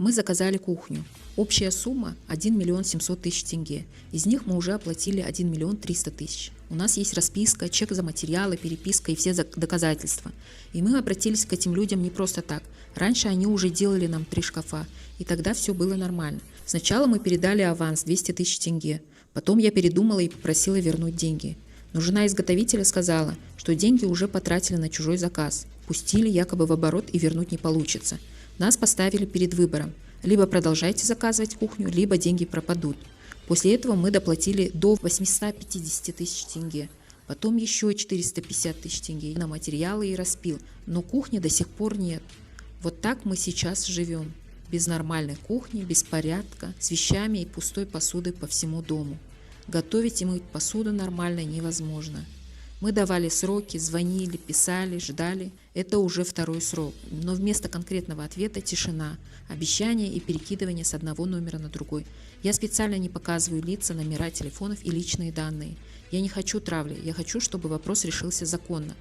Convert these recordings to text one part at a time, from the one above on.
Мы заказали кухню. Общая сумма 1 миллион 700 тысяч тенге. Из них мы уже оплатили 1 миллион 300 тысяч. У нас есть расписка, чек за материалы, переписка и все доказательства. И мы обратились к этим людям не просто так. Раньше они уже делали нам 3 шкафа, и тогда все было нормально. Сначала мы передали аванс 200 тысяч тенге. Потом я передумала и попросила вернуть деньги. Но жена изготовителя сказала, что деньги уже потратили на чужой заказ. Пустили якобы в оборот и вернуть не получится. Нас поставили перед выбором. Либо продолжайте заказывать кухню, либо деньги пропадут. После этого мы доплатили до 850 тысяч тенге. Потом еще 450 тысяч тенге на материалы и распил. Но кухни до сих пор нет. Вот так мы сейчас живем. Без нормальной кухни, без порядка, с вещами и пустой посудой по всему дому. Готовить и мыть посуду нормально невозможно. Мы давали сроки, звонили, писали, ждали. Это уже 2-й срок. Но вместо конкретного ответа тишина, обещания и перекидывание с одного номера на другой. Я специально не показываю лица, номера телефонов и личные данные. Я не хочу травли, я хочу, чтобы вопрос решился законно.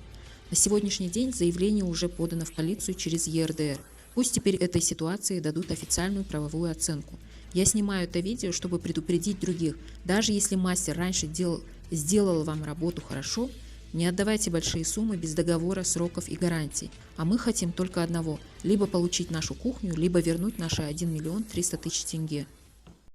На сегодняшний день заявление уже подано в полицию через ЕРДР. Пусть теперь этой ситуации дадут официальную правовую оценку. Я снимаю это видео, чтобы предупредить других. Даже если мастер раньше сделал вам работу хорошо, не отдавайте большие суммы без договора, сроков и гарантий. А мы хотим только одного – либо получить нашу кухню, либо вернуть наши 1 миллион 300 тысяч тенге.